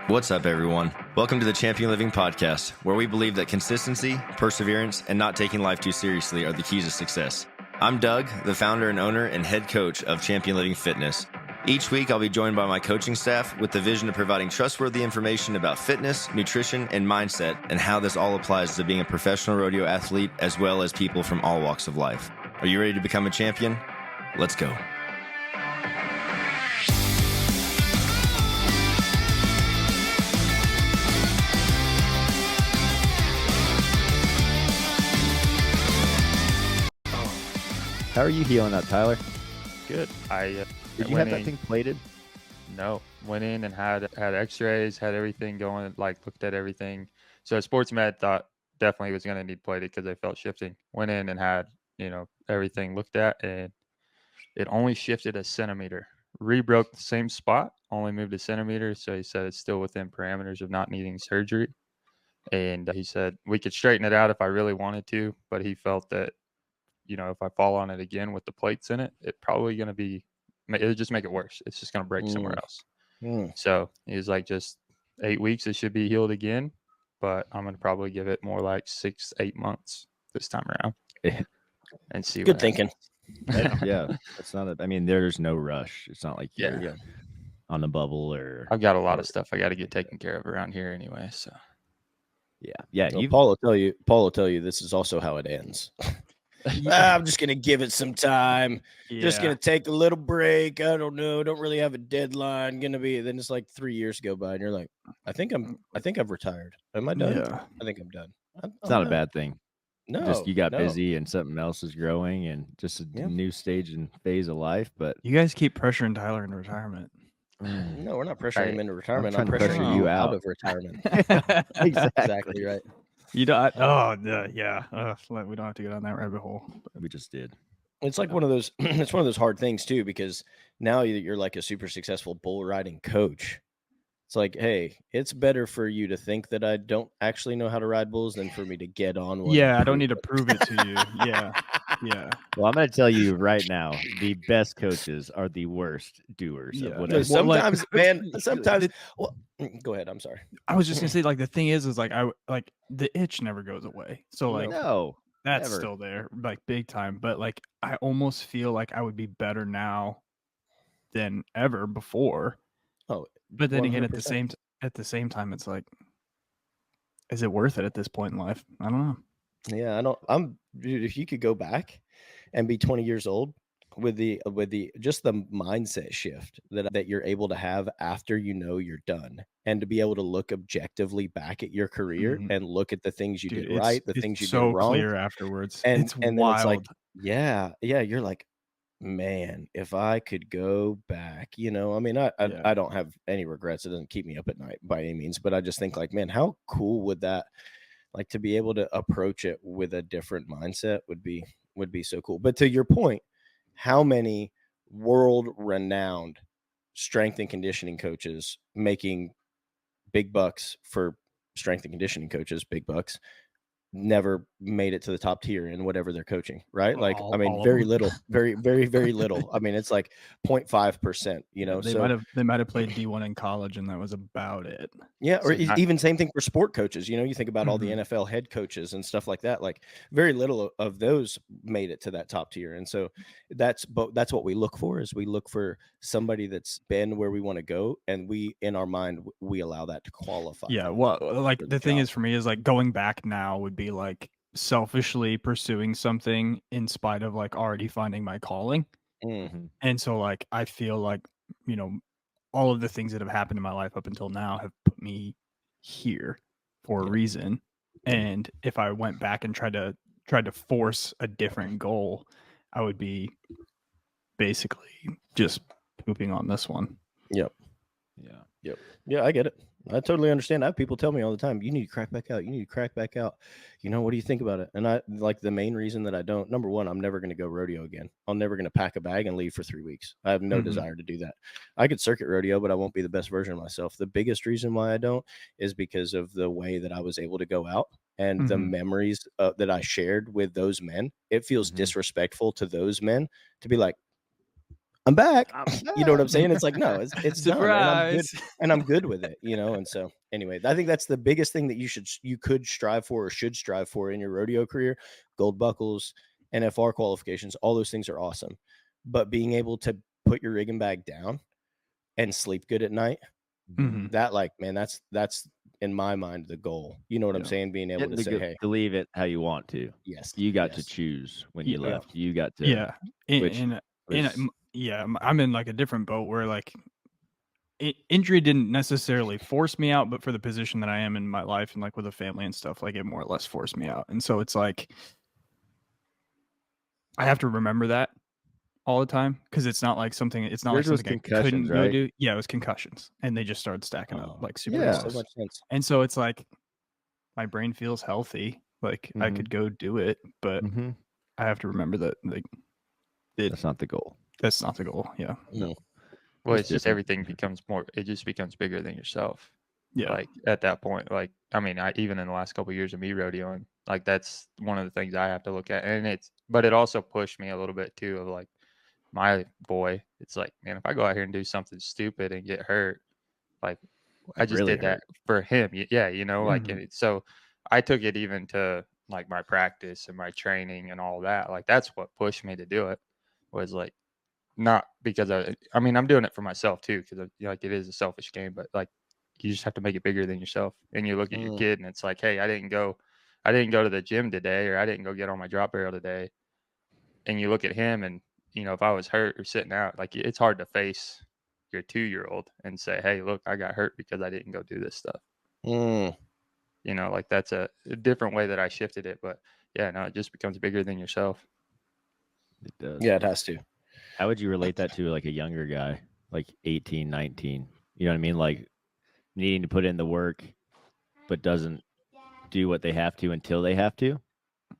What's up, everyone? Welcome to the Champion Living Podcast, where we believe that consistency, perseverance, and not taking life too seriously are the keys to success. I'm Doug, the founder and owner and head coach of Champion Living Fitness. Each week, I'll be joined by my coaching staff with the vision of providing trustworthy information about fitness, nutrition, and mindset, and how this all applies to being a professional rodeo athlete, as well as people from all walks of life. Are you ready to become a champion? Let's go. How are you healing up, Tyler? Good. Did you have that thing plated? No. Went in and had x-rays, had everything going, looked at everything. So sports med thought definitely was going to need plated because they felt shifting. Went in and had, everything looked at, and it only shifted a centimeter. Rebroke the same spot, only moved a centimeter. So he said it's still within parameters of not needing surgery. And he said we could straighten it out if I really wanted to, but he felt that, if I fall on it again with the plates in it, it'll just make it worse. It's just going to break somewhere else. So he was like, just 8 weeks, it should be healed again, but I'm going to probably give it more like 6-8 months this time around and see. Good thinking. Yeah. It's not, there's no rush. It's not like you're on the bubble or. I've got a lot of stuff I got to get taken care of around here anyway. So. Yeah. Well, Paul will tell you this is also how it ends. I'm just going to give it some time. Just going to take a little break. I don't know. Don't really have a deadline. Then it's like 3 years go by and you're like, I think I've retired. Am I done? Yeah. I think I'm done. It's not a bad thing. No, just you got busy and something else is growing and just a new stage and phase of life. But you guys keep pressuring Tyler into retirement. No, we're not pressuring him into retirement. I'm trying to pressuring pressure you you out out of retirement. exactly right. You don't. We don't have to get on that rabbit hole. We just did. It's like one of those. It's one of those hard things too, because now you're like a super successful bull riding coach. It's like, hey, it's better for you to think that I don't actually know how to ride bulls than for me to get on one. Yeah, I don't need to prove it to you. Yeah. Well, I'm going to tell you right now, the best coaches are the worst doers. Of whatever. Sometimes. Well, go ahead. I'm sorry. I was just gonna say, the thing is the itch never goes away. So no, that's never. still there, big time. But I almost feel like I would be better now than ever before. Oh, but then 100%. again, at the same time, it's like, is it worth it at this point in life? I don't know. Yeah, dude, if you could go back and be 20 years old with the just the mindset shift that you're able to have after you're done, and to be able to look objectively back at your career and look at the things you did right, the things you did wrong, clear afterwards. And wild. Then it's like, you're like, man, if I could go back, I don't have any regrets. It doesn't keep me up at night by any means, but I just think man, how cool would that, to be able to approach it with a different mindset would be so cool. But to your point, how many world-renowned strength and conditioning coaches making big bucks for strength and conditioning coaches, big bucks, never made it to the top tier in whatever they're coaching, right? Very little, very, very, very little. It's like 0.5%, they might have played D1 in college, and that was about it. Yeah. Or even same thing for sport coaches. You think about all the NFL head coaches and stuff like that, very little of those made it to that top tier. And so that's what we look for, is we look for somebody that's been where we want to go. And in our mind, we allow that to qualify. Yeah. Well, the thing is for me is going back now would be selfishly pursuing something in spite of already finding my calling. And so I feel all of the things that have happened in my life up until now have put me here for a reason. And if I went back and tried to force a different goal, I would be basically just pooping on this one. Yep. Yeah, I get it. I totally understand. I have people tell me all the time, you need to crack back out. You need to crack back out. What do you think about it? And I the main reason that I don't, number one, I'm never going to go rodeo again. I'm never going to pack a bag and leave for 3 weeks. I have no desire to do that. I could circuit rodeo, but I won't be the best version of myself. The biggest reason why I don't is because of the way that I was able to go out and the memories that I shared with those men. It feels disrespectful to those men to be like, I'm back. You know what I'm saying? It's like, no, it's done, and I'm good, Surprise. and I'm good with it, you know. And so, anyway, I think that's the biggest thing that you could strive for or should strive for in your rodeo career. Gold buckles, NFR qualifications, all those things are awesome, but being able to put your rigging bag down and sleep good at night, that, like, man, that's in my mind the goal. You know what I'm saying? Being able to say, hey, to leave it how you want to. yes, You got to choose when you left. You got to. Yeah. Which I'm in like a different boat where like injury didn't necessarily force me out, but for the position that I am in my life and like with a family and stuff, like it more or less forced me out. And so it's like I have to remember that all the time because it's not like something. It's not like something I couldn't go do. Yeah, it was concussions, and they just started stacking up like super close. So much sense. And so it's like my brain feels healthy. Like I could go do it, but I have to remember that like that's not the goal. That's not the goal. Yeah. No. Well, it's just everything becomes more. It just becomes bigger than yourself. Yeah. Like at that point, like I mean, even in the last couple of years of me rodeoing, like that's one of the things I have to look at, and but it also pushed me a little bit too of like my boy. It's like, man, if I go out here and do something stupid and get hurt, like I just did that for him. Yeah, you know, like so I took it even to like my practice and my training and all that. Like that's what pushed me to do it. Was like. Not because I mean, I'm doing it for myself too, because like it is a selfish game, but like you just have to make it bigger than yourself. And you look at your kid and it's like, hey, I didn't go to the gym today, or I didn't go get on my drop barrel today. And you look at him and, you know, if I was hurt or sitting out, like it's hard to face your 2-year-old and say, hey, look, I got hurt because I didn't go do this stuff. You know, like that's a different way that I shifted it. But yeah, no, it just becomes bigger than yourself. It does. Yeah, it has to. How would you relate that to like a younger guy, like 18, 19? You know what I mean? Like needing to put in the work, but doesn't do what they have to until they have to,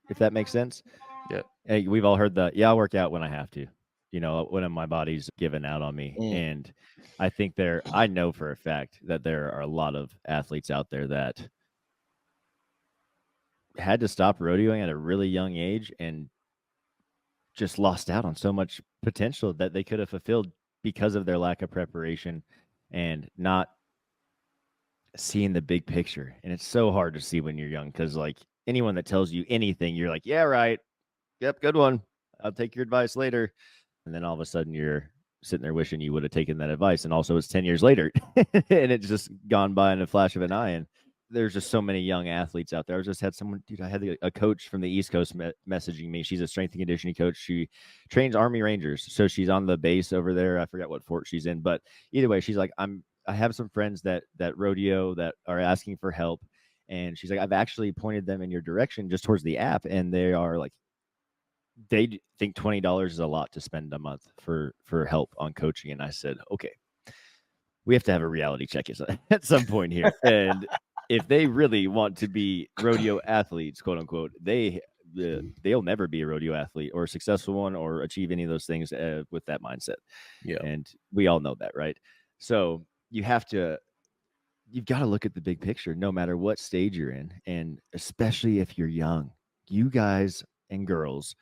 if that makes sense. Yeah. Hey, we've all heard that. Yeah, I'll work out when I have to, you know, when my body's given out on me. And I think I know for a fact that there are a lot of athletes out there that had to stop rodeoing at a really young age and just lost out on so much potential that they could have fulfilled because of their lack of preparation and not seeing the big picture. And it's so hard to see when you're young because like anyone that tells you anything, you're like, yeah, right. Yep, good one. I'll take your advice later. And then all of a sudden you're sitting there wishing you would have taken that advice. And also it's 10 years later and it's just gone by in a flash of an eye. And there's just so many young athletes out there. I just had someone, dude, I had a coach from the East Coast messaging me. She's a strength and conditioning coach. She trains Army Rangers. So she's on the base over there. I forgot what fort she's in, but either way, she's like, I have some friends that rodeo that are asking for help. And she's like, I've actually pointed them in your direction just towards the app. And they are like, they think $20 is a lot to spend a month for help on coaching. And I said, okay, we have to have a reality check at some point here. And if they really want to be rodeo athletes, quote unquote, they'll never be a rodeo athlete or a successful one or achieve any of those things with that mindset. Yeah. And we all know that, right? So you've got to look at the big picture no matter what stage you're in. And especially if you're young, you guys and girls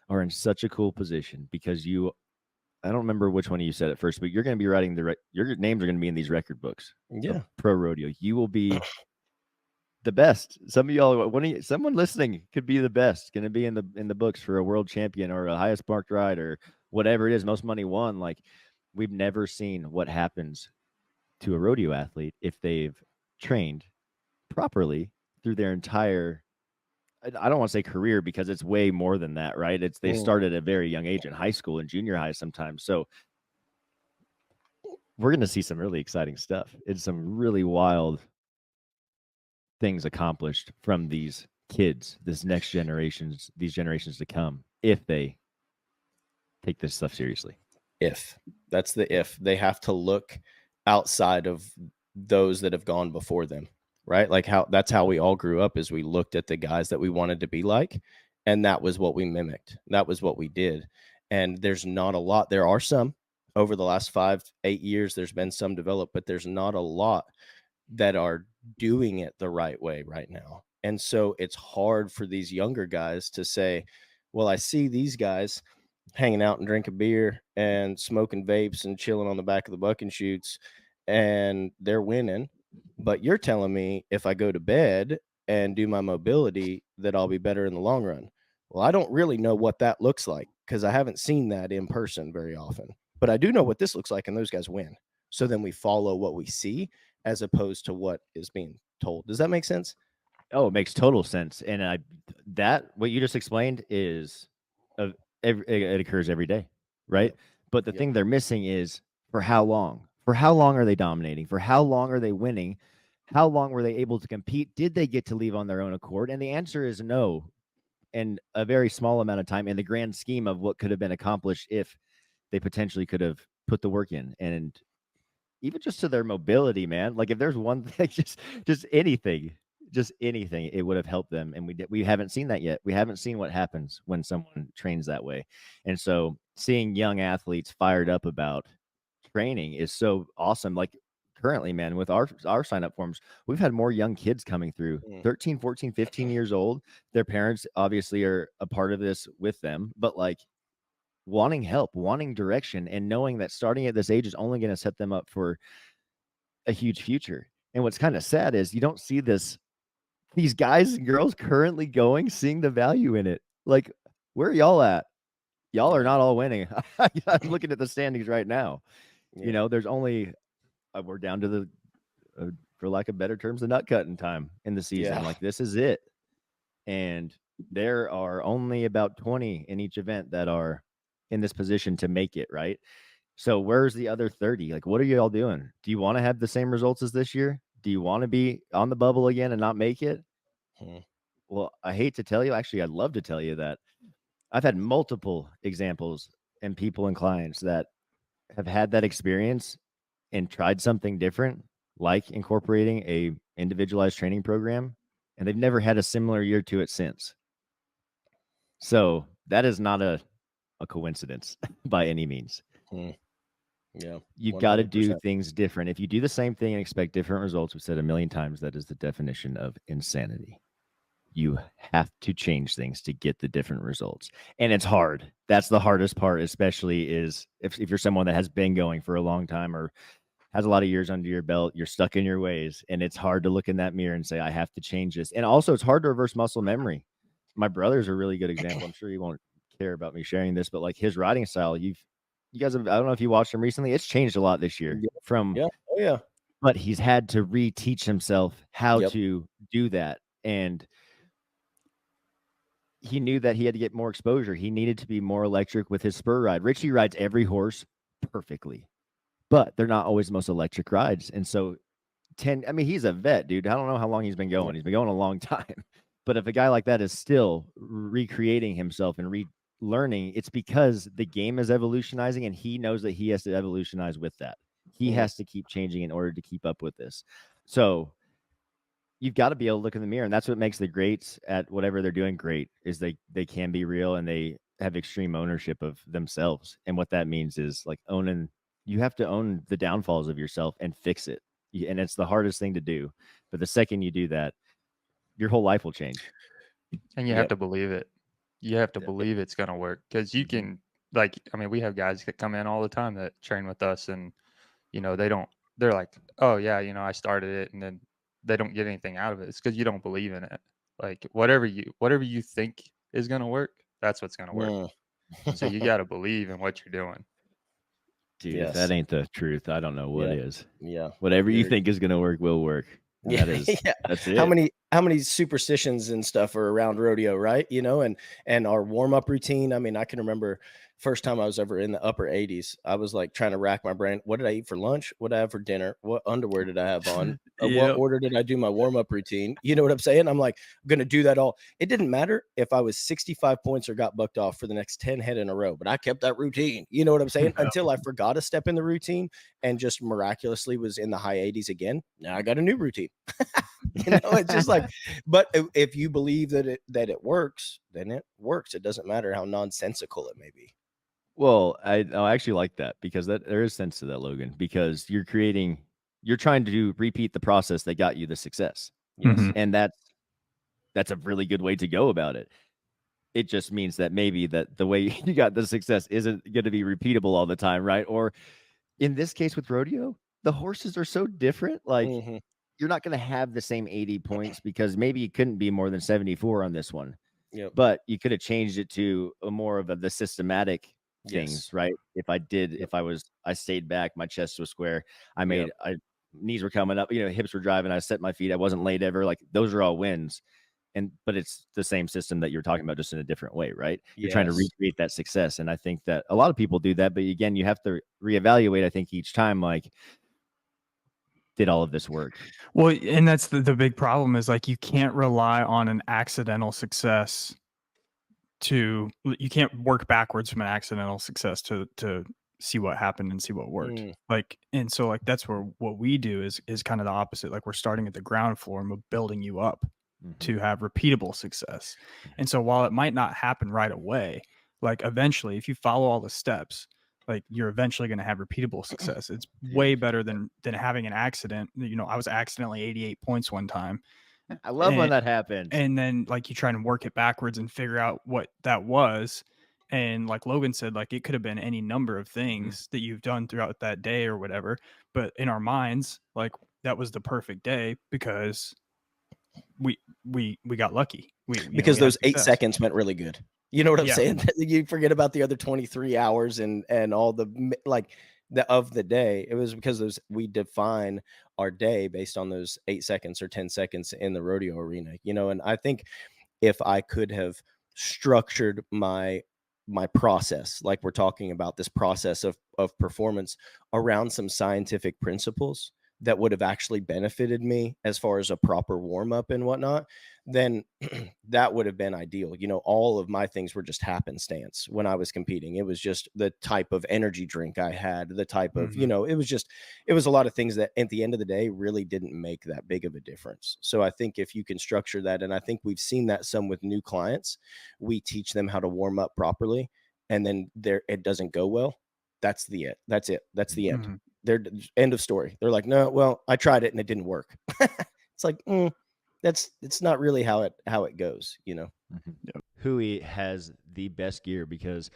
are in such a cool position because I don't remember which one of you said it first, but you're going to be writing your names are going to be in these record books. Yeah. Pro rodeo. You will be the best. Some of y'all, someone listening could be the best, going to be in the books for a world champion or a highest marked ride or whatever it is, most money won. Like we've never seen what happens to a rodeo athlete if they've trained properly through their entire, I don't want to say career because it's way more than that, right? They start at a very young age in high school and junior high sometimes. So we're going to see some really exciting stuff. It's some really wild things accomplished from these kids, these generations to come, if they take this stuff seriously. That's they have to look outside of those that have gone before them, right? Like that's how we all grew up, is we looked at the guys that we wanted to be like, and that was what we mimicked. That was what we did. And there's not a lot. There are some over the last 5-8 years, there's been some developed, but there's not a lot that are doing it the right way right now. And so it's hard for these younger guys to say, well, I see these guys hanging out and drinking beer and smoking vapes and chilling on the back of the buck and shoots, and they're winning. But you're telling me if I go to bed and do my mobility that I'll be better in the long run. Well, I don't really know what that looks like because I haven't seen that in person very often. But I do know what this looks like, and those guys win. So then we follow what we see as opposed to what is being told. Does that make sense? Oh, it makes total sense. And what you just explained is it occurs every day, right? Yep. But the thing they're missing is for how long? For how long are they dominating? For how long are they winning? How long were they able to compete? Did they get to leave on their own accord? And the answer is no. And a very small amount of time in the grand scheme of what could have been accomplished if they potentially could have put the work in. And even just to their mobility, man. Like if there's one thing, just anything, it would have helped them. And we haven't seen that yet. We haven't seen what happens when someone trains that way. And so seeing young athletes fired up about training is so awesome. Like currently, man, with our sign up forms, we've had more young kids coming through 13, 14, 15 years old. Their parents obviously are a part of this with them, but like wanting help, wanting direction, and knowing that starting at this age is only going to set them up for a huge future. And what's kind of sad is you don't see these guys and girls currently seeing the value in it. Like, where are y'all at? Y'all are not all winning. I'm looking at the standings right now. You know, there's only we're down to the for lack of better terms, the nut cutting time in the season. Like this is it. And there are only about 20 in each event that are in this position to make it, right? So where's the other 30? Like, what are you all doing? Do you want to have the same results as this year? Do you want to be on the bubble again and not make it? Well, I hate to tell you. Actually, I'd love to tell you that I've had multiple examples and people and clients that have had that experience and tried something different, like incorporating a individualized training program, and they've never had a similar year to it since. So that is not a coincidence by any means. Yeah. You've got to do things different. If you do the same thing and expect different results, we've said a million times, that is the definition of insanity. You have to change things to get the different results. And it's hard. That's the hardest part, especially is if you're someone that has been going for a long time or has a lot of years under your belt, you're stuck in your ways. And it's hard to look in that mirror and say, I have to change this. And also it's hard to reverse muscle memory. My brother's a really good example. I'm sure you won't care about me sharing this, but like his riding style, you guys have, I don't know if you watched him recently. It's changed a lot this year but he's had to reteach himself how to do that. And he knew that he had to get more exposure. He needed to be more electric with his spur ride. Richie rides every horse perfectly, but they're not always the most electric rides. And so he's a vet, dude. I don't know how long he's been going. He's been going a long time. But if a guy like that is still recreating himself and relearning, it's because the game is evolutionizing and he knows that he has to evolutionize with that. He has to keep changing in order to keep up with this. So you've got to be able to look in the mirror, and that's what makes the greats at whatever they're doing great, is they can be real and they have extreme ownership of themselves. And what that means is like you have to own the downfalls of yourself and fix it. And it's the hardest thing to do. But the second you do that, your whole life will change. And you have to believe it. You have to believe it's going to work, because you can, we have guys that come in all the time that train with us, and, they're like, oh yeah, I started it, and then they don't get anything out of it. It's because you don't believe in it. Like whatever you think is going to work, that's what's going to work. So you got to believe in what you're doing. Dude, if that ain't the truth, I don't know what is. Yeah. Whatever you think is going to work will work. That's it. How many superstitions and stuff are around rodeo, right? And our warm-up routine. I mean, I can remember first time I was ever in the upper 80s, I was like trying to rack my brain. What did I eat for lunch? What did I have for dinner? What underwear did I have on? What order did I do my warm-up routine? You know what I'm saying? I'm like, I'm going to do that all. It didn't matter if I was 65 points or got bucked off for the next 10 head in a row, but I kept that routine. You know what I'm saying? Until I forgot a step in the routine and just miraculously was in the high 80s again. Now I got a new routine. It's just like, but if you believe that it works, then it works. It doesn't matter how nonsensical it may be. Well, I actually like that, because there is sense to that, Logan, because you're trying to repeat the process that got you the success. Yes. And that's a really good way to go about it. It just means that maybe that the way you got the success isn't going to be repeatable all the time, right? Or in this case with rodeo, the horses are so different. Like you're not going to have the same 80 points because maybe you couldn't be more than 74 on this one. Yep. But you could have changed it to a more of the systematic things, right? If I stayed back, my chest was square. Knees were coming up, hips were driving. I set my feet. I wasn't late ever. Like those are all wins. But it's the same system that you're talking about, just in a different way, right? You're trying to recreate that success. And I think that a lot of people do that. But again, you have to reevaluate, I think, each time, like, did all of this work? Well, and that's the big problem is like you can't rely on an accidental success you can't work backwards from an accidental success to see what happened and see what worked. Like, and so like that's where what we do is kind of the opposite. Like we're starting at the ground floor and we're building you up to have repeatable success. And so while it might not happen right away, like eventually, if you follow all the steps, like you're eventually going to have repeatable success. It's way better than having an accident. I was accidentally 88 points one time. I love when that happens. And then like you try and work it backwards and figure out what that was. And like Logan said, like it could have been any number of things that you've done throughout that day or whatever. But in our minds, like that was the perfect day because we got lucky. Because those 8 seconds went really good. You know what I'm saying? You forget about the other 23 hours and all the like of the day. It was because we define our day based on those 8 seconds or 10 seconds in the rodeo arena. And I think if I could have structured my process, like we're talking about, this process of performance around some scientific principles that would have actually benefited me as far as a proper warm-up and whatnot, then that would have been ideal. All of my things were just happenstance when I was competing. It was just the type of energy drink I had, the type of, it was a lot of things that at the end of the day really didn't make that big of a difference. So I think if you can structure that, and I think we've seen that some with new clients, we teach them how to warm up properly, and then it doesn't go well. That's the end. They're end of story. They're like, no, well, I tried it and it didn't work. It's like, it's not really how it goes, Hui has the best gear because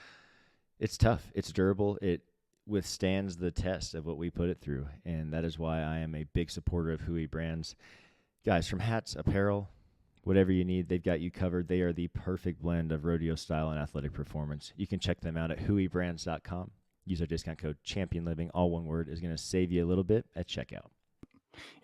it's tough. It's durable. It withstands the test of what we put it through. And that is why I am a big supporter of Hui brands. Guys, from hats, apparel, whatever you need, they've got you covered. They are the perfect blend of rodeo style and athletic performance. You can check them out at huibrands.com. Use our discount code ChampionLiving, all one word, is going to save you a little bit at checkout.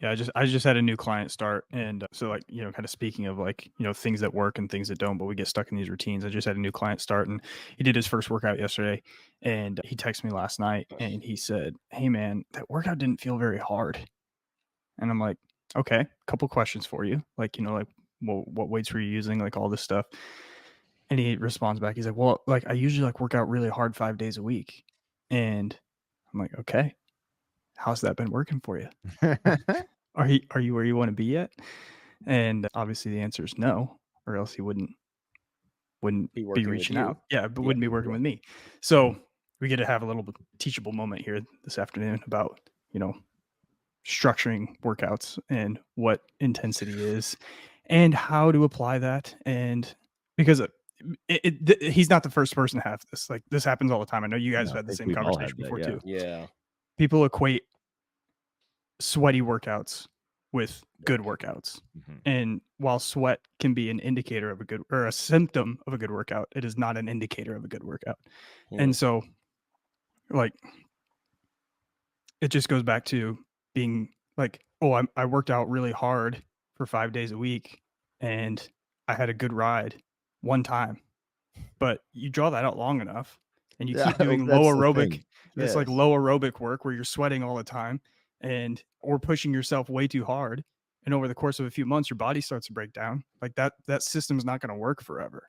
Yeah, I just had a new client start, and so like kind of speaking of like things that work and things that don't, but we get stuck in these routines. I just had a new client start, and he did his first workout yesterday, and he texted me last night, and he said, "Hey man, that workout didn't feel very hard," and I'm like, "Okay, couple questions for you, like well, what weights were you using, like all this stuff," and he responds back, he's like, "Well, like I usually like work out really hard 5 days a week," and I'm like, "Okay. How's that been working for you? Are you where you want to be yet?" And obviously the answer is no, or else he wouldn't be reaching out. Yeah, but wouldn't be working with me. So we get to have a little teachable moment here this afternoon about, structuring workouts and what intensity is and how to apply that. And because he's not the first person to have this. Like this happens all the time. I know you guys have had the same conversation before too. Yeah. People equate sweaty workouts with good workouts. And while sweat can be an indicator of a symptom of a good workout, it is not an indicator of a good workout. And so like, it just goes back to being like, oh, I worked out really hard for 5 days a week and I had a good ride one time, but you draw that out long enough and you keep doing low aerobic, like low aerobic work where you're sweating all the time or pushing yourself way too hard. And over the course of a few months, your body starts to break down. Like that system's not going to work forever.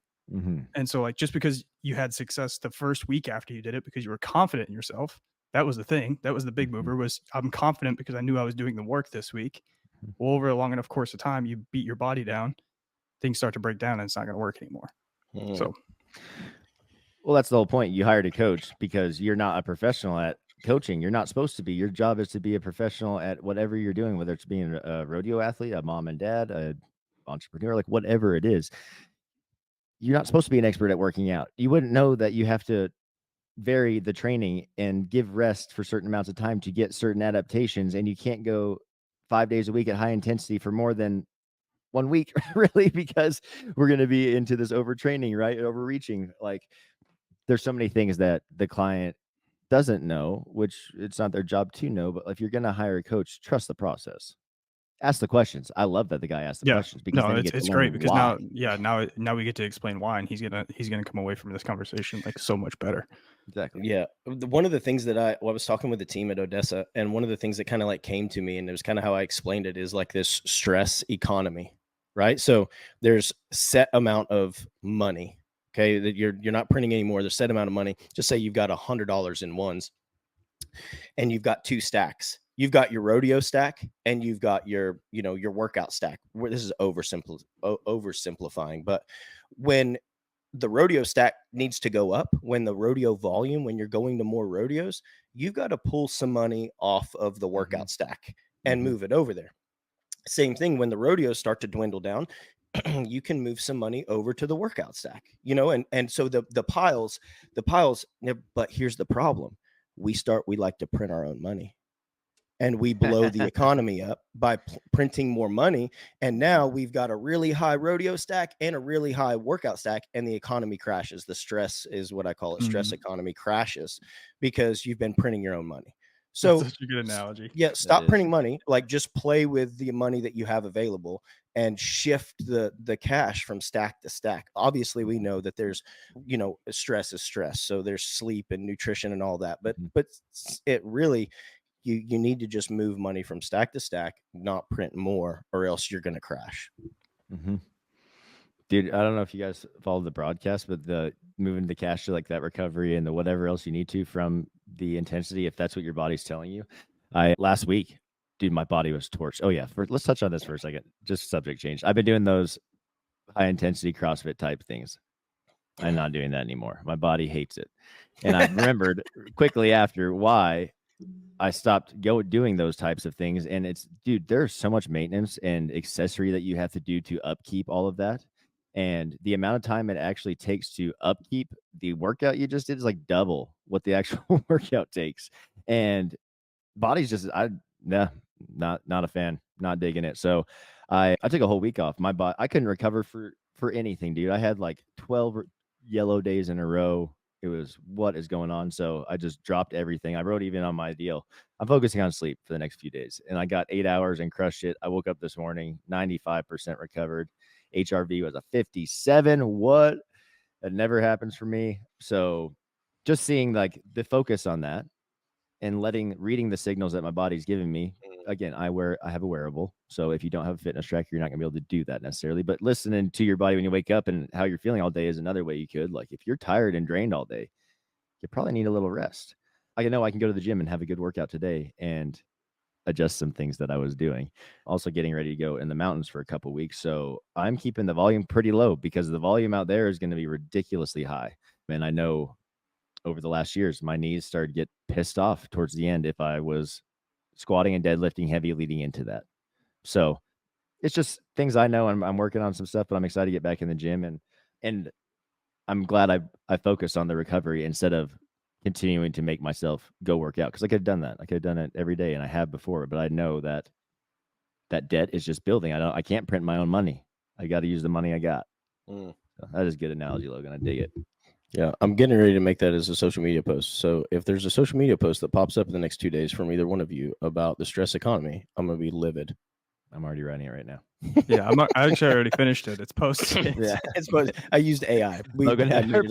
And so like, just because you had success the first week after you did it, because you were confident in yourself, that was the thing. That was the big mover, was I'm confident because I knew I was doing the work this week. Well, over a long enough course of time, you beat your body down, things start to break down and it's not going to work anymore. So, well, that's the whole point. You hired a coach because you're not a professional at coaching. You're not supposed to be. Your job is to be a professional at whatever you're doing, whether it's being a rodeo athlete, a mom and dad, a entrepreneur, like whatever it is. you're not supposed to be an expert at working out. You wouldn't know that you have to vary the training and give rest for certain amounts of time to get certain adaptations. And you can't go 5 days a week at high intensity for more than 1 week, really, because we're going to be into this overtraining, right? Overreaching. Like, there's so many things that the client doesn't know, which it's not their job to know. But if you're going to hire a coach, trust the process. Ask the questions. I love that the guy asked the questions, because then you get it's to great learn because why. now we get to explain why, and he's gonna come away from this conversation like so much better. Exactly. Yeah. One of the things that I was talking with the team at Odessa, and one of the things that kind of like came to me, and it was kind of how I explained it, is like this stress economy, right? So there's set amount of money, okay, that you're not printing anymore. There's set amount of money. Just say you've got $100 in ones, and you've got 2 stacks. You've got your rodeo stack, and you've got your workout stack. This is oversimplifying, but when the rodeo stack needs to go up, when the rodeo volume, when you're going to more rodeos, you've got to pull some money off of the workout stack and move it over there. Same thing when the rodeos start to dwindle down, you can move some money over to the workout stack, and so the piles, but here's the problem. We like to print our own money, and we blow the economy up by printing more money. And now we've got a really high rodeo stack and a really high workout stack, and the economy crashes. The stress is what I call it. Stress economy crashes because you've been printing your own money. So that's such a good analogy. Yeah, stop printing money. Like, just play with the money that you have available and shift the cash from stack to stack. Obviously, we know that there's, stress is stress. So there's sleep and nutrition and all that. But it really, you need to just move money from stack to stack, not print more, or else you're going to crash. Dude, I don't know if you guys follow the broadcast, but the moving the cash to like that recovery and the whatever else you need to from the intensity, if that's what your body's telling you. Last week, dude, my body was torched. Oh yeah, let's touch on this for a second. Just subject change. I've been doing those high intensity CrossFit type things. I'm not doing that anymore. My body hates it. And I remembered quickly after why I stopped doing those types of things. And it's, dude, there's so much maintenance and accessory that you have to do to upkeep all of that. And the amount of time it actually takes to upkeep the workout you just did is like double what the actual workout takes. And body's just, not a fan, not digging it. So I took a whole week off. My body, I couldn't recover for anything, dude. I had like 12 yellow days in a row. It was, what is going on? So I just dropped everything. I wrote even on my deal, I'm focusing on sleep for the next few days. And I got 8 hours and crushed it. I woke up this morning, 95% recovered. HRV was a 57. What? That never happens for me. So just seeing like the focus on that and reading the signals that my body's giving me. Again, I have a wearable. So if you don't have a fitness tracker, you're not gonna be able to do that necessarily. But listening to your body when you wake up and how you're feeling all day is another way you could. Like, if you're tired and drained all day, you probably need a little rest. I know I can go to the gym and have a good workout today and adjust some things that I was doing. Also getting ready to go in the mountains for a couple weeks. So I'm keeping the volume pretty low because the volume out there is going to be ridiculously high. And I know over the last years, my knees started to get pissed off towards the end if I was squatting and deadlifting heavy leading into that. So it's just things I know. I'm working on some stuff, but I'm excited to get back in the gym. And I'm glad I focused on the recovery instead of continuing to make myself go work out, because I could have done that. I could have done it every day, and I have before, but I know that debt is just building. I can't print my own money. I got to use the money I got. So that is a good analogy, Logan. I dig it. Yeah, I'm getting ready to make that as a social media post. So if there's a social media post that pops up in the next 2 days from either one of you about the stress economy, I'm going to be livid. I'm already writing it right now. Yeah, I actually already finished it. It's posted. Yeah, it's posted. I used AI. Logan had to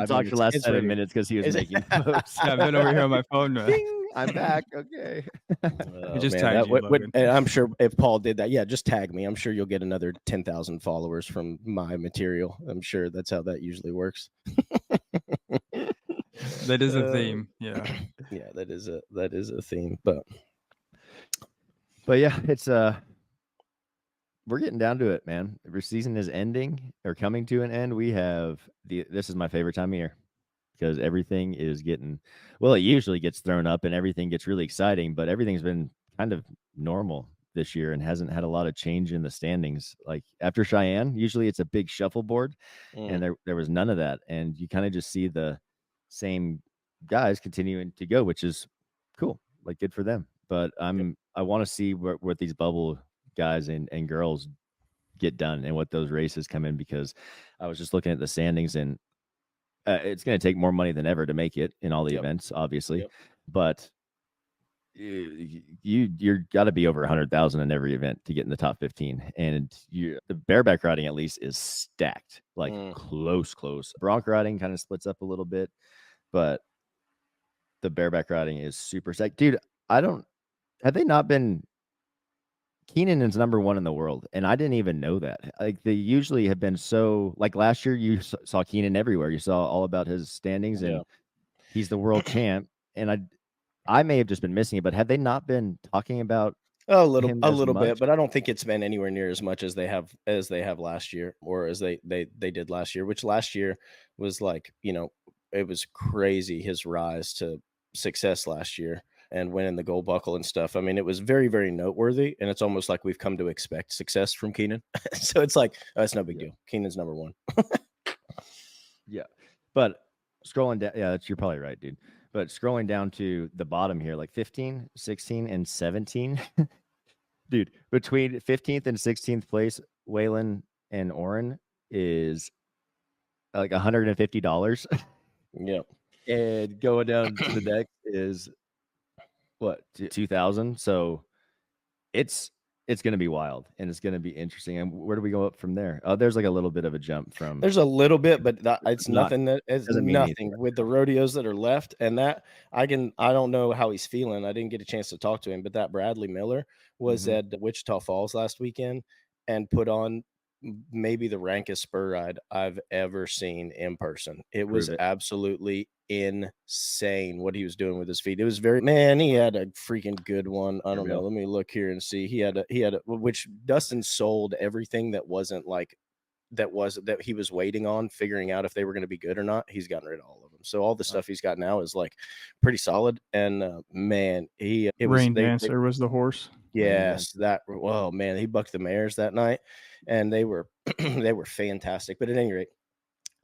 talk for the last 7 minutes because he was making posts. Yeah, I've been over here on my phone. I'm back. Okay. Just tag you, Logan. And I'm sure if Paul did that, yeah, just tag me. I'm sure you'll get another 10,000 followers from my material. I'm sure that's how that usually works. That is a theme. Yeah. Yeah, that is a theme. But yeah, it's we're getting down to it, man. The season is ending or coming to an end. We have this is my favorite time of year because everything is getting, well, it usually gets thrown up and everything gets really exciting, but everything's been kind of normal this year and hasn't had a lot of change in the standings. Like after Cheyenne, usually it's a big shuffleboard, and there was none of that. And you kind of just see the same guys continuing to go, which is cool. Like good for them. But I want to see what these bubble guys and girls get done and what those races come in, because I was just looking at the standings, and it's going to take more money than ever to make it in all the events, obviously. But you're got to be over 100,000 in every event to get in the top 15, and the bareback riding at least is stacked, like close. Bronc riding kind of splits up a little bit, but the bareback riding is super stacked, dude. Have they not been? Keenan is number 1 in the world, and I didn't even know that. Like they usually have been so. Like last year, you saw Keenan everywhere. You saw all about his standings, and he's the world champ. And I may have just been missing it, but have they not been talking about a little bit? But I don't think it's been anywhere near as much as they have last year, or as they did last year. Which last year was like, it was crazy, his rise to success last year and winning the gold buckle and stuff. I mean, it was very, very noteworthy, and it's almost like we've come to expect success from Keenan. So it's like, oh, it's no big deal. Keenan's number 1. Yeah, but scrolling down, you're probably right, dude. But scrolling down to the bottom here, like 15, 16, and 17, dude, between 15th and 16th place, Waylon and Oren is like $150. Yep. And going down to the next is what, 2,000. So it's going to be wild, and it's going to be interesting. And where do we go up from there? Oh, there's like a little bit of a jump from. There's a little bit, but it's nothing. It's nothing with the rodeos that are left. And that I don't know how he's feeling. I didn't get a chance to talk to him, but that Bradley Miller was at Wichita Falls last weekend and put on maybe the rankest spur ride I've ever seen in person. It was absolutely insane what he was doing with his feet. It was he had a freaking good one. I don't know. Let me look here and see. He had which Dustin sold everything that wasn't like that he was waiting on, figuring out if they were going to be good or not. He's gotten rid of all of them. So all the stuff he's got now is like pretty solid. And man, Rain Dancer was the horse. Yes, he bucked the mares that night, and they were fantastic. But at any rate,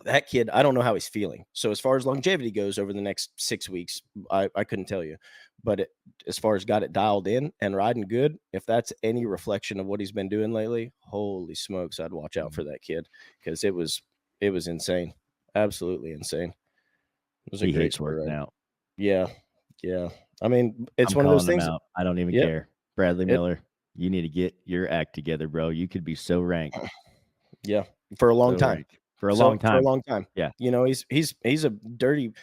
that kid, I don't know how he's feeling. So as far as longevity goes over the next 6 weeks, I couldn't tell you. But as far as got it dialed in and riding good, if that's any reflection of what he's been doing lately, holy smokes, I'd watch out for that kid, because it was insane, absolutely insane. It was a great sport ride. Out. Yeah. I mean, it's one of those things. I don't even care. Bradley Miller, you need to get your act together, bro. You could be so ranked. Yeah, for a long time. For a long time. Yeah. He's a dirty,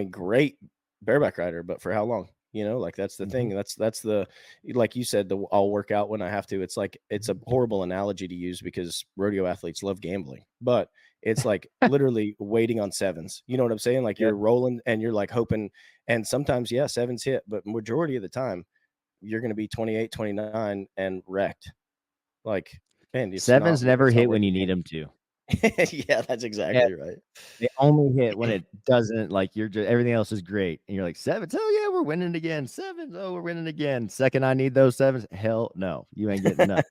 great bareback rider, but for how long? Like that's the thing. That's the, like you said, I'll work out when I have to. It's like, it's a horrible analogy to use because rodeo athletes love gambling, but it's like literally waiting on sevens. You know what I'm saying? Like you're rolling and you're like hoping, and sometimes, sevens hit, but majority of the time you're going to be 28, 29 and wrecked. Like, man, sevens never hit when you need them to. Yeah, that's exactly right. They only hit when it doesn't, like you're just, everything else is great. And you're like, sevens, oh yeah, we're winning again. Sevens, oh, we're winning again. Second I need those sevens, hell no, you ain't getting enough.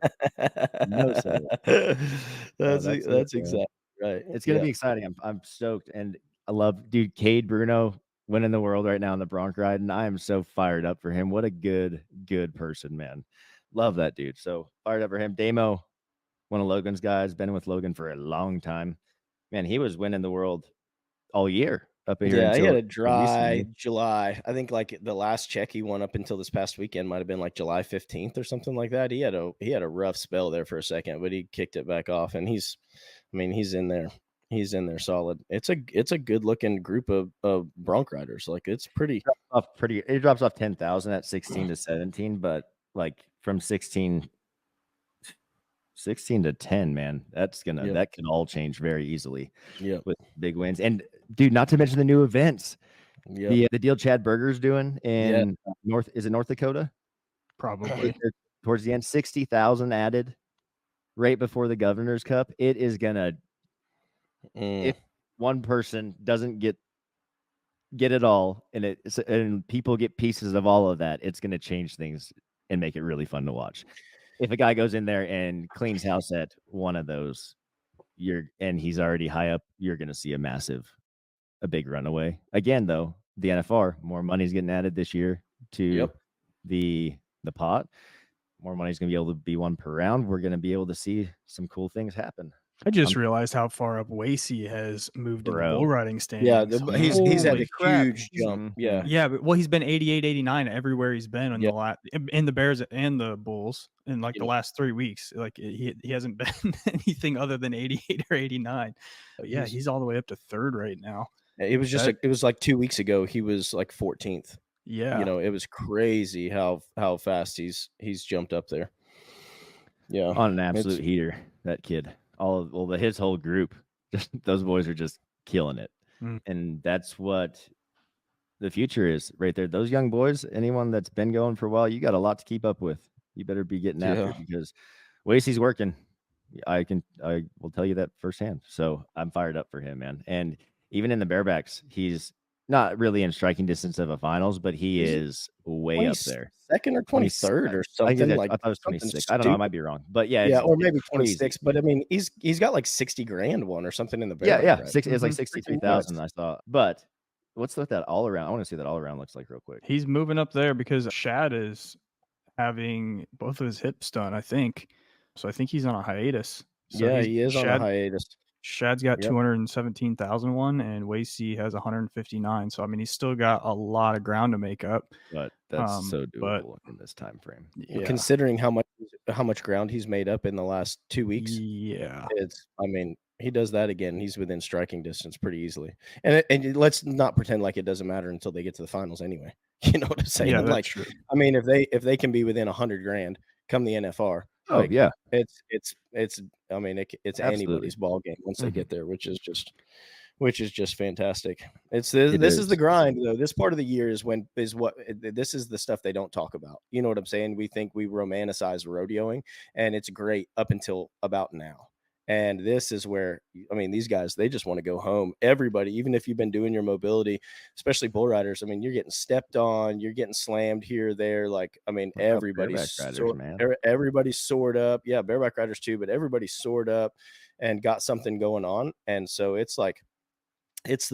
No sevens. That's exactly right. It's gonna be exciting. I'm stoked, and I love, dude, Cade Bruno winning the world right now in the Bronc ride, and I am so fired up for him. What a good person, man. Love that dude. So fired up for him. Damo, one of Logan's guys, been with Logan for a long time. Man, he was winning the world all year up here. Yeah, he had a dry July. I think like the last check he won up until this past weekend might have been like July 15th or something like that. He had a rough spell there for a second, but he kicked it back off, and he's in there. He's in there solid. It's a good looking group of Bronc riders. Like it's pretty. It drops off 10,000 at 16 to 17, but like from 16 to 10, man, that can all change very easily. With big wins. And dude, not to mention the new events. The deal Chad Berger's doing in North Dakota? Probably. Towards the end, 60,000 added right before the Governor's Cup. It is gonna, if one person doesn't get it all, and people get pieces of all of that, it's gonna change things and make it really fun to watch. if a guy goes in there and cleans house at one of those, and he's already high up, you're going to see a big runaway. Again, though, the NFR, more money's getting added this year to the pot. More money's going to be able to be one per round. We're going to be able to see some cool things happen. I just realized how far up Wasey has moved in the bull riding Yeah, standings. he's had a crap. huge jump. Yeah. Yeah, but he's been 88, 89 everywhere he's been in the Bears and the Bulls in like the last 3 weeks. Like he hasn't been anything other than 88 or 89. But yeah, he's all the way up to third right now. It was just it was like 2 weeks ago he was like 14th. Yeah. You know, it was crazy how fast he's jumped up there. Yeah. On an absolute heater, that kid. His whole group, just those boys are just killing it. And that's what the future is right there. Those young boys, anyone that's been going for a while, you got a lot to keep up with. You better be getting after it because Wasey's working. I will tell you that firsthand. So I'm fired up for him, man. And even in the barebacks, he's not really in striking distance of a finals, but he is way up there. Second or 23rd or something. I thought it was 26. I don't know. I might be wrong, but yeah, or maybe 26. But I mean, he's got like 60 grand one or something in the bareback. Yeah. It's like 63,000. I saw. But what's with that all around? I want to see what that all around looks like real quick. He's moving up there because Shad is having both of his hips done, I think. So I think he's on a hiatus. So he is on a hiatus. Shad's got 217,000 and Wasey has 159. So I mean, he's still got a lot of ground to make up. But that's so doable in this time frame. Yeah. Considering how much ground he's made up in the last 2 weeks. Yeah, he does that again. He's within striking distance pretty easily. And let's not pretend like it doesn't matter until they get to the finals anyway. You know what I'm saying? Yeah, like, true. I mean, if they can be within 100 grand come the NFR. It's it's anybody's ball game once they get there, which is just fantastic. This is the grind though. This part of the year is this is the stuff they don't talk about. You know what I'm saying? We think we romanticize rodeoing, and it's great up until about now. And this is where, I mean, these guys, they just want to go home. Everybody, even if you've been doing your mobility, especially bull riders, I mean, you're getting stepped on, you're getting slammed here, there. Like, I mean, everybody's soared up. Yeah, bareback riders too, but everybody's soared up and got something going on. And so it's like, it's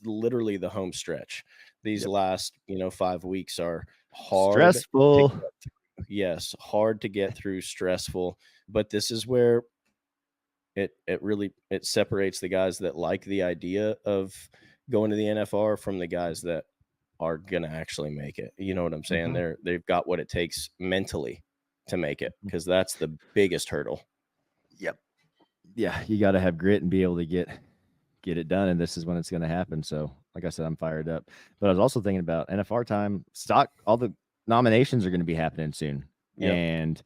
literally the home stretch. These last, 5 weeks are hard. Stressful. Yes, hard to get through, stressful. But this is where it really separates the guys that like the idea of going to the NFR from the guys that are going to actually make it. You know what I'm saying? They've got what it takes mentally to make it, because that's the biggest hurdle. Yep. Yeah, you got to have grit and be able to get it done, and this is when it's going to happen. So, like I said, I'm fired up. But I was also thinking about NFR time. All the nominations are going to be happening soon. Yep. And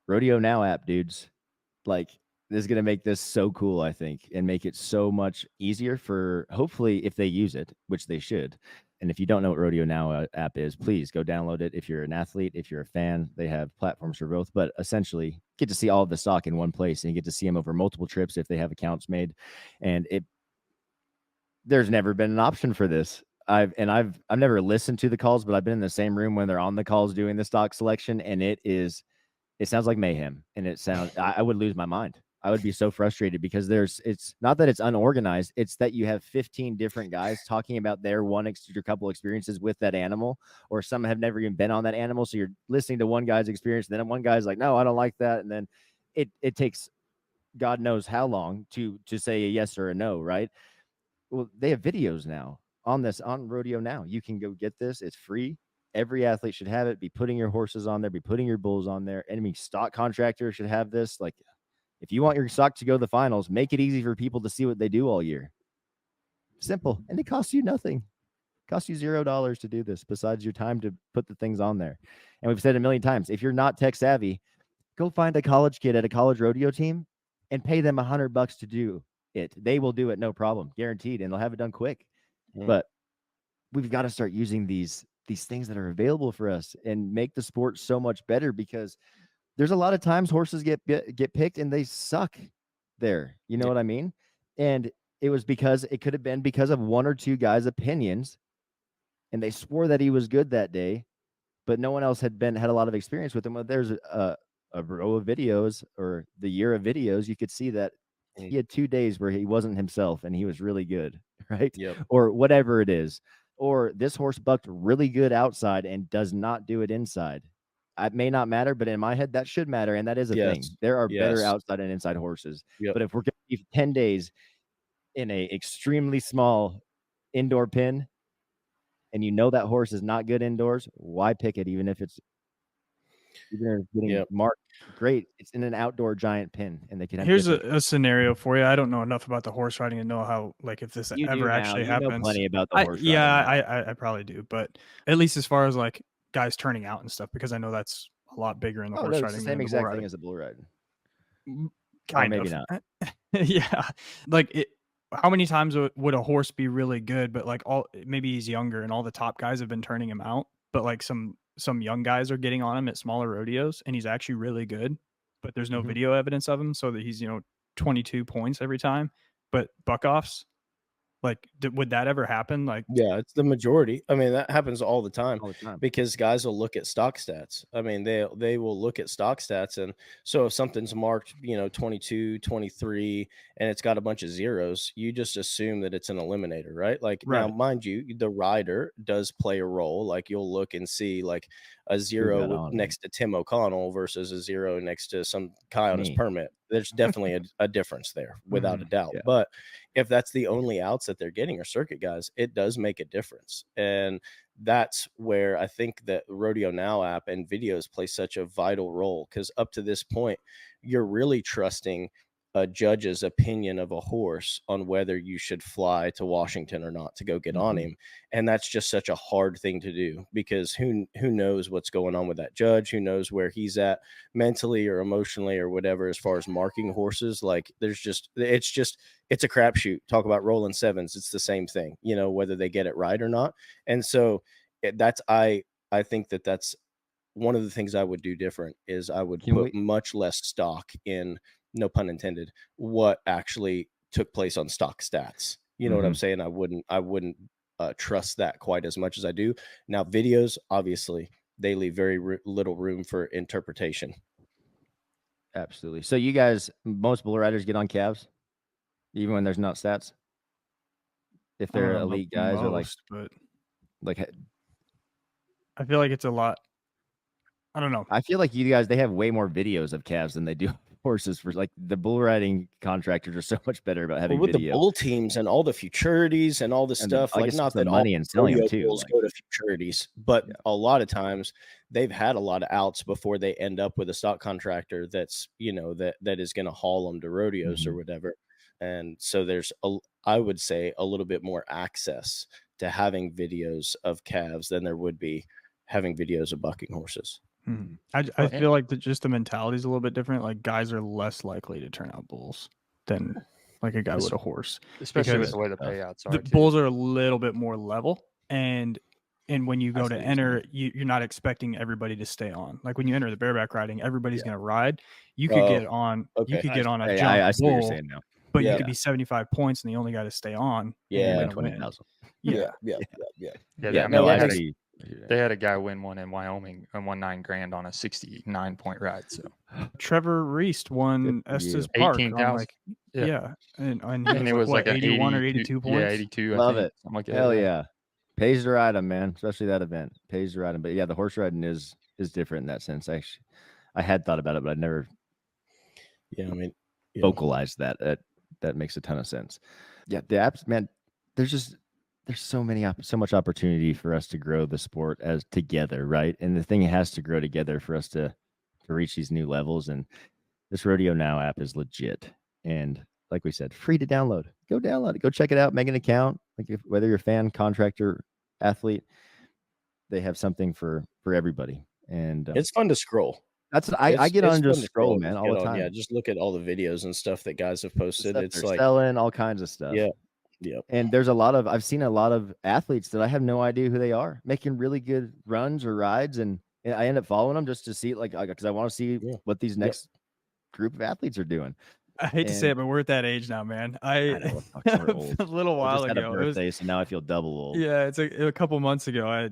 Rodeo Now app, dudes, like, this is going to make this so cool, I think, and make it so much easier for, hopefully, if they use it, which they should. And if you don't know what Rodeo Now app is, please go download it. If you're an athlete, if you're a fan, they have platforms for both. But essentially, get to see all of the stock in one place, and you get to see them over multiple trips if they have accounts made. And there's never been an option for this. I've never listened to the calls, but I've been in the same room when they're on the calls doing the stock selection, and it sounds like mayhem. And I would lose my mind. I would be so frustrated because it's not that it's unorganized. It's that you have 15 different guys talking about their couple experiences with that animal, or some have never even been on that animal. So you're listening to one guy's experience, and then one guy's like, no, I don't like that. And then it takes God knows how long to say a yes or a no, right? Well, they have videos now on Rodeo Now. You can go get this. It's free. Every athlete should have it. Be putting your horses on there, be putting your bulls on there. Any stock contractor should have this. Like, if you want your stock to go to the finals, make it easy for people to see what they do all year. Simple. And it costs you nothing. It costs you $0 to do this besides your time to put the things on there. And we've said it a million times, if you're not tech savvy, go find a college kid at a college rodeo team and pay them $100 to do it. They will do it, no problem, guaranteed, and they'll have it done quick. But we've got to start using these things that are available for us and make the sport so much better, because there's a lot of times horses get picked and they suck there. You know what I mean? And it could have been because of one or two guys' opinions, and they swore that he was good that day, but no one else had a lot of experience with him. Well, there's a row of videos or the year of videos, you could see that he had 2 days where he wasn't himself and he was really good, right? Yep. Or whatever it is. Or this horse bucked really good outside and does not do it inside. It may not matter, but in my head, that should matter, and that is a thing. There are better outside and inside horses. Yep. But if we're going to be 10 days in a extremely small indoor pen, and you know that horse is not good indoors, why pick it? Even if it's getting marked, great. It's in an outdoor giant pen, and they can have. Here's a scenario for you. I don't know enough about the horse riding to know how, like, if this You ever actually happens. You know plenty about the horse riding. Yeah, I probably do, but at least as far as like guys turning out and stuff, because I know that's a lot bigger in the horse riding. It's the same exact thing as a bull riding. Kind of. Maybe not. Yeah, like how many times would a horse be really good, but like maybe he's younger and all the top guys have been turning him out, but like some young guys are getting on him at smaller rodeos and he's actually really good, but there's no video evidence of him, so that he's 22 points every time, but buck-offs, like would that ever happen? Like, yeah, it's the majority. I mean, that happens all the time because guys will look at stock stats. I mean, they will look at stock stats, and so if something's marked 22, 23 and it's got a bunch of zeros, you just assume that it's an eliminator, right? Like, now, mind you, the rider does play a role. Like, you'll look and see like a 0 next to Tim O'Connell versus a 0 next to some guy on his permit. There's definitely a difference there, without a doubt. Yeah. But if that's the only outs that they're getting are circuit guys, it does make a difference. And that's where I think that Rodeo Now app and videos play such a vital role, because up to this point, you're really trusting a judge's opinion of a horse on whether you should fly to Washington or not to go get on him. And that's just such a hard thing to do, because who knows what's going on with that judge, who knows where he's at mentally or emotionally or whatever, as far as marking horses. Like, it's a crapshoot. Talk about rolling sevens. It's the same thing, whether they get it right or not. And so I think that that's one of the things I would do different, is I would put much less stock in, no pun intended, what actually took place on stock stats. You know what I'm saying? I wouldn't trust that quite as much as I do now. Videos, obviously, they leave very little room for interpretation. Absolutely. So you guys, most bull riders get on calves, even when there's not stats, if they're elite guys, or like I feel like it's a lot. I don't know. I feel like you guys, they have way more videos of calves than they do horses. For like, the bull riding contractors are so much better about having with video. The bull teams and all the futurities and all the stuff. Like, not that money and selling them too. Bulls go to futurities, but a lot of times they've had a lot of outs before they end up with a stock contractor that's that is going to haul them to rodeos or whatever. And so there's I would say a little bit more access to having videos of calves than there would be having videos of bucking horses. I feel like just the mentality is a little bit different. Like, guys are less likely to turn out bulls than like a guy with a horse, especially with the way the payouts are. The bulls are a little bit more level, and when you go to enter, you're not expecting everybody to stay on. Like, when you enter the bareback riding, everybody's going to ride. You could get on. Okay. You could get on a jump I see bull, what you're saying now. But you could be 75 points, and the only guy to stay on. Yeah, 20,000. Yeah. They had a guy win one in Wyoming and won $9,000 on a 69 point ride. So Trevor Reist won Estes Park. 18,000. And it was like 81 or 82 points. Yeah, 82. Love it. Like Hell yeah. Pays to ride them, man. Especially that event. Pays to ride them. But yeah, the horse riding is different in that sense. Actually, I had thought about it, but I never vocalized that. That makes a ton of sense. Yeah, the apps, man, there's so much opportunity for us to grow the sport as together, right? And the thing has to grow together for us to reach these new levels. And this Rodeo Now app is legit. And like we said, free to download. Go download it. Go check it out. Make an account. Like, whether you're a fan, contractor, athlete, they have something for everybody. And it's fun to scroll. I get on just scroll, man, all the time. Yeah, just look at all the videos and stuff that guys have posted. It's like selling all kinds of stuff. Yeah. And there's I've seen a lot of athletes that I have no idea who they are, making really good runs or rides, and I end up following them just to see, like, because I want to see what these next group of athletes are doing. I hate to say it, but we're at that age now, man. I know, we're old. A little while just had ago, a birthday, so now I feel double old. Yeah, it's a couple months ago. I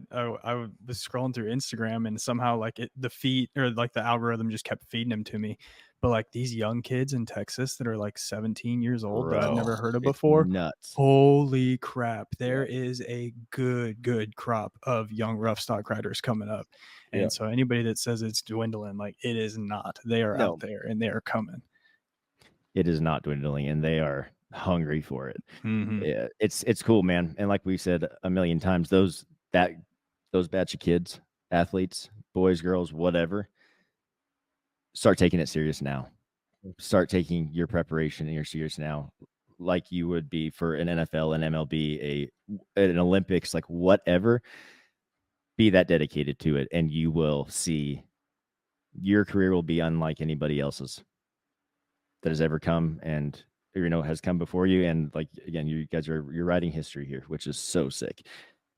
was scrolling through Instagram, and somehow like the feed or like the algorithm just kept feeding them to me. But like these young kids in Texas that are like 17 years old that I've never heard of before. Nuts. Holy crap. There is a good crop of young rough stock riders coming up. And so anybody that says it's dwindling, like it is not. They are out there and they are coming. It is not dwindling, and they are hungry for it. Mm-hmm. Yeah, it's cool, man. And like we said a million times, those batch of kids, athletes, boys, girls, whatever, start taking it serious now. Start taking your preparation and your serious now, like you would be for an NFL, an MLB, an Olympics, like whatever. Be that dedicated to it, and you will see your career will be unlike anybody else's that has ever come and has come before you. And like, again, you're writing history here, which is so sick.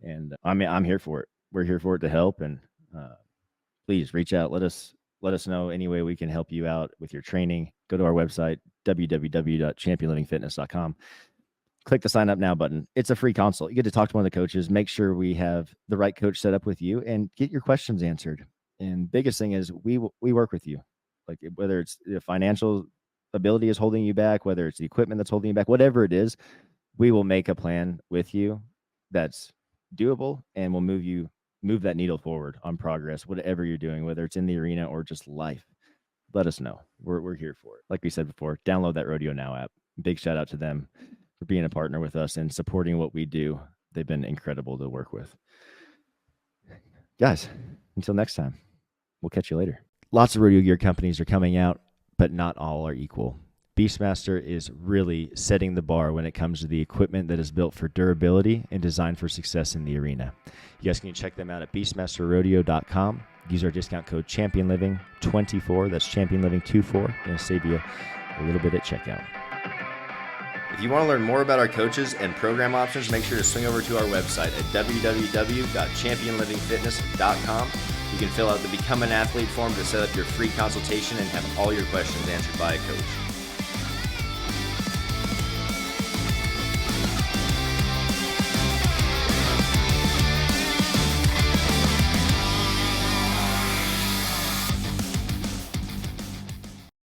And I'm here for it. We're here for it to help. And please reach out. Let us know any way we can help you out with your training. Go to our website, www.championlivingfitness.com. Click the sign up now button. It's a free consult. You get to talk to one of the coaches, make sure we have the right coach set up with you, and get your questions answered. And biggest thing is we work with you. Like whether it's the financial ability is holding you back, whether it's the equipment that's holding you back, whatever it is, we will make a plan with you that's doable, and we'll move that needle forward on progress, whatever you're doing, whether it's in the arena or just life. Let us know. We're here for it. Like we said before, download that Rodeo Now app. Big shout out to them for being a partner with us and supporting what we do. They've been incredible to work with. Guys, until next time, we'll catch you later. Lots of rodeo gear companies are coming out, but not all are equal. Beastmaster is really setting the bar when it comes to the equipment that is built for durability and designed for success in the arena. You guys can check them out at beastmasterrodeo.com. Use our discount code ChampionLiving24. That's ChampionLiving24. Going to save you a little bit at checkout. If you want to learn more about our coaches and program options, make sure to swing over to our website at www.championlivingfitness.com. You can fill out the Become an Athlete form to set up your free consultation and have all your questions answered by a coach.